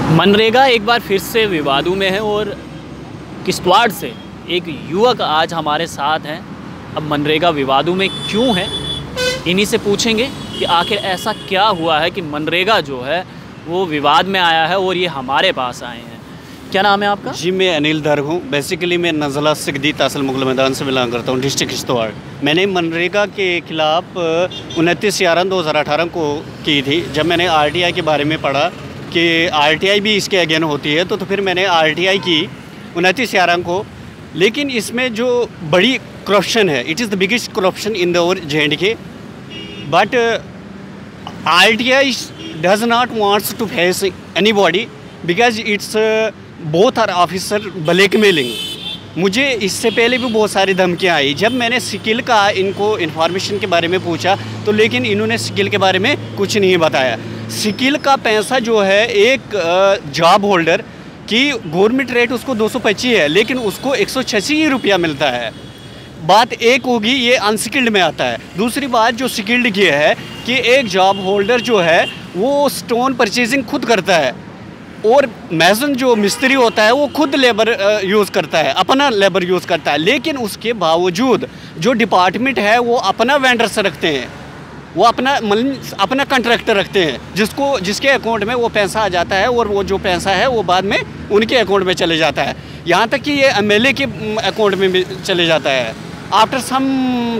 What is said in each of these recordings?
मनरेगा एक बार फिर से विवादों में है और किश्तवाड़ से एक युवक आज हमारे साथ हैं। अब मनरेगा विवादों में क्यों है, इन्हीं से पूछेंगे कि आखिर ऐसा क्या हुआ है कि मनरेगा जो है वो विवाद में आया है और ये हमारे पास आए हैं। क्या नाम है आपका? जी, मैं अनिल दर हूँ। बेसिकली मैं नज़ला सिकदी तहसील मुगल मैदान से बिलोंग करता हूँ, डिस्ट्रिक्ट किश्तवाड़। मैंने मनरेगा के ख़िलाफ़ 29/11/2018 को की थी। जब मैंने RTI के बारे में पढ़ा कि RTI भी इसके अगेन होती है तो फिर मैंने RTI की 29/11 को। लेकिन इसमें जो बड़ी करप्शन है, it is the biggest corruption in the J&K, but RTI does not wants to face anybody because it's both are officer blackmailing. मुझे इससे पहले भी बहुत सारी धमकियाँ आई। जब मैंने स्किल का इनको इन्फॉर्मेशन के बारे में पूछा तो लेकिन इन्होंने स्किल के बारे में कुछ नहीं बताया। स्किल का पैसा जो है एक जॉब होल्डर की गवर्नमेंट रेट उसको 225 है, लेकिन उसको 186 रुपया मिलता है। बात एक होगी, ये अनस्किल्ड में आता है। दूसरी बात जो स्किल्ड की है कि एक जॉब होल्डर जो है वो स्टोन परचेजिंग खुद करता है और मैसन जो मिस्त्री होता है वो खुद लेबर यूज़ करता है, अपना लेबर यूज़ करता है। लेकिन उसके बावजूद जो डिपार्टमेंट है वो अपना वेंडर्स रखते हैं, वो अपना कॉन्ट्रैक्टर रखते हैं जिसके अकाउंट में वो पैसा आ जाता है और वो जो पैसा है वो बाद में उनके अकाउंट में चले जाता है। यहाँ तक कि ये MLA के अकाउंट में भी चले जाता है। आफ्टर सम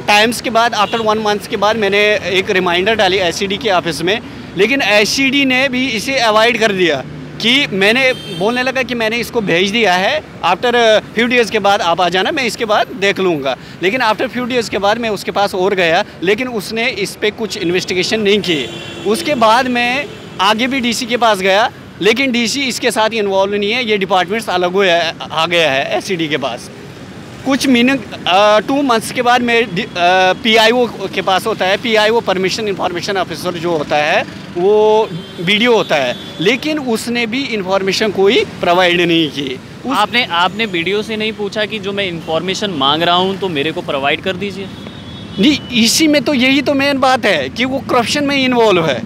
टाइम्स के बाद, आफ्टर 1 मंथ के बाद मैंने एक रिमाइंडर डाली SCD के ऑफिस में, लेकिन SCD ने भी इसे अवॉइड कर दिया कि मैंने बोलने लगा कि मैंने इसको भेज दिया है, आफ्टर फ्यू डेज़ के बाद आप आ जाना, मैं इसके बाद देख लूँगा। लेकिन आफ्टर फ्यू डेज़ के बाद मैं उसके पास और गया, लेकिन उसने इस पर कुछ इन्वेस्टिगेशन नहीं की। उसके बाद मैं आगे भी DC के पास गया, लेकिन DC इसके साथ इन्वॉल्व नहीं है। ये डिपार्टमेंट्स अलग आ गया है SCD के पास। कुछ 2 मंथ्स के बाद मैं PIO के पास होता है। PIO परमिशन इंफॉर्मेशन ऑफिसर जो होता है वो BDO होता है, लेकिन उसने भी इंफॉर्मेशन कोई प्रोवाइड नहीं की। आपने BDO से नहीं पूछा कि जो मैं इंफॉर्मेशन मांग रहा हूं तो मेरे को प्रोवाइड कर दीजिए? नहीं, इसी में तो यही तो मेन बात है कि वो करप्शन में इन्वॉल्व है।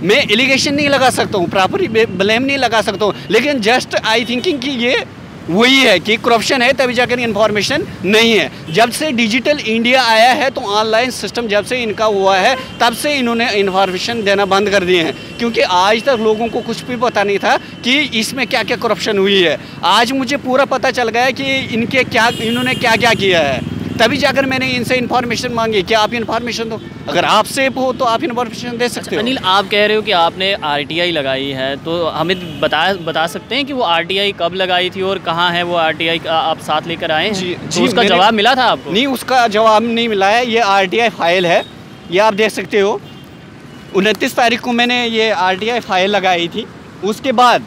मैं एलिगेशन नहीं लगा सकता हूँ, प्रॉपर ब्लेम नहीं लगा सकता हूँ, लेकिन जस्ट आई थिंकिंग कि ये वही है कि करप्शन है, तभी जाकर इन्फॉर्मेशन नहीं है। जब से डिजिटल इंडिया आया है तो ऑनलाइन सिस्टम जब से इनका हुआ है तब से इन्होंने इन्फॉर्मेशन देना बंद कर दिए हैं, क्योंकि आज तक लोगों को कुछ भी पता नहीं था कि इसमें क्या क्या करप्शन हुई है। आज मुझे पूरा पता चल गया कि इन्होंने क्या क्या किया है, तभी जाकर मैंने इनसे इन्फॉर्मेशन मांगी कि आप इन्फॉर्मेशन दो। अगर आप सेफ हो तो आप इन्फॉर्मेशन दे सकते हो। अनिल, आप कह रहे हो कि आपने RTI लगाई है, तो हमें बता सकते हैं कि वो RTI कब लगाई थी और कहाँ है वो RTI आप साथ लेकर आए हैं? जी, तो उसका जवाब मिला था आपको? नहीं, उसका जवाब नहीं मिला है। ये RTI फाइल है, ये आप देख सकते हो। 29 तारीख को मैंने ये RTI फाइल लगाई थी। उसके बाद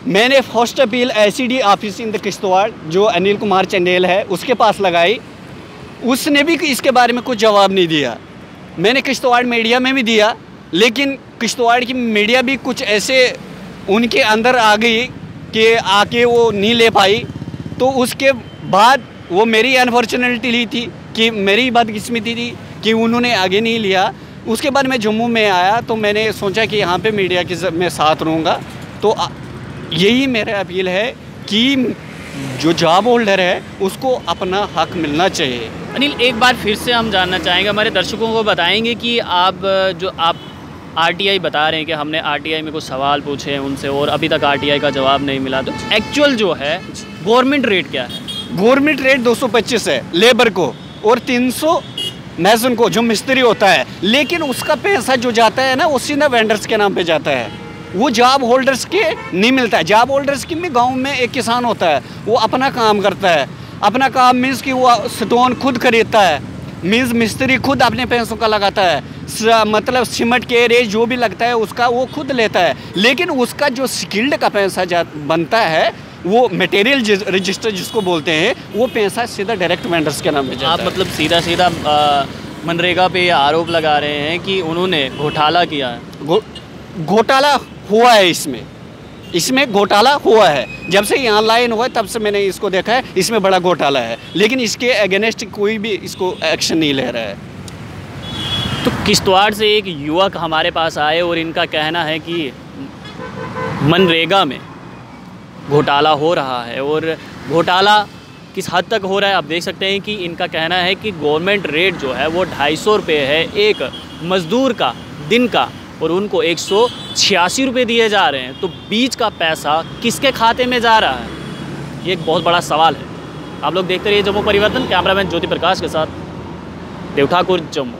मैंने first appeal SCD office in the Kishtwar जो अनिल कुमार चंदेल है उसके पास लगाई। उसने भी इसके बारे में कुछ जवाब नहीं दिया। मैंने किश्तवाड़ मीडिया में भी दिया, लेकिन किश्तवाड़ की मीडिया भी कुछ ऐसे उनके अंदर आ गई कि आके वो नहीं ले पाई। तो उसके बाद वो मेरी अनफॉर्चुनेटली ली थी कि मेरी बदकिस्मती थी कि उन्होंने आगे नहीं लिया। उसके बाद मैं जम्मू में आया तो मैंने सोचा कि यहाँ पे मीडिया के मैं साथ रहूँगा। तो यही मेरा अपील है कि जो जॉब होल्डर है उसको अपना हक मिलना चाहिए। अनिल, एक बार फिर से हम जानना चाहेंगे, हमारे दर्शकों को बताएंगे कि आप RTI बता रहे हैं कि हमने RTI में कुछ सवाल पूछे हैं उनसे और अभी तक RTI का जवाब नहीं मिला, तो एक्चुअल जो है गवर्नमेंट रेट क्या है? गवर्नमेंट रेट 225 है लेबर को और 300 मैसन को जो मिस्त्री होता है। लेकिन उसका पैसा जो जाता है ना वो सीधा वेंडर्स के नाम पे जाता है, वो जॉब होल्डर्स के नहीं मिलता है। जॉब होल्डर्स की में गांव में एक किसान होता है, वो अपना काम करता है। अपना काम मीन्स कि वो स्टोन खुद खरीदता है, मीन्स मिस्त्री खुद अपने पैसों का लगाता है, मतलब सीमेंट के रेट जो भी लगता है उसका वो खुद लेता है। लेकिन उसका जो स्किल्ड का पैसा बनता है वो मटेरियल रजिस्टर जिसको बोलते हैं, वो पैसा सीधा डायरेक्ट वेंडर्स के नाम पे जाता है। आप मतलब सीधा मनरेगा पे आरोप लगा रहे हैं कि उन्होंने घोटाला किया है? घोटाला हुआ है, इसमें घोटाला हुआ है। जब से ये ऑनलाइन हुआ है तब से मैंने इसको देखा है, इसमें बड़ा घोटाला है, लेकिन इसके अगेंस्ट कोई भी इसको एक्शन नहीं ले रहा है। तो किश्तवाड़ से एक युवक हमारे पास आए और इनका कहना है कि मनरेगा में घोटाला हो रहा है। और घोटाला किस हद तक हो रहा है आप देख सकते हैं कि इनका कहना है कि गवर्नमेंट रेट जो है वो 250 रुपये है एक मज़दूर का दिन का, और उनको 186 रुपये दिए जा रहे हैं। तो बीच का पैसा किसके खाते में जा रहा है, ये एक बहुत बड़ा सवाल है। आप लोग देखते रहिए जम्मू परिवर्तन। कैमरामैन ज्योति प्रकाश के साथ देव ठाकुर, जम्मू।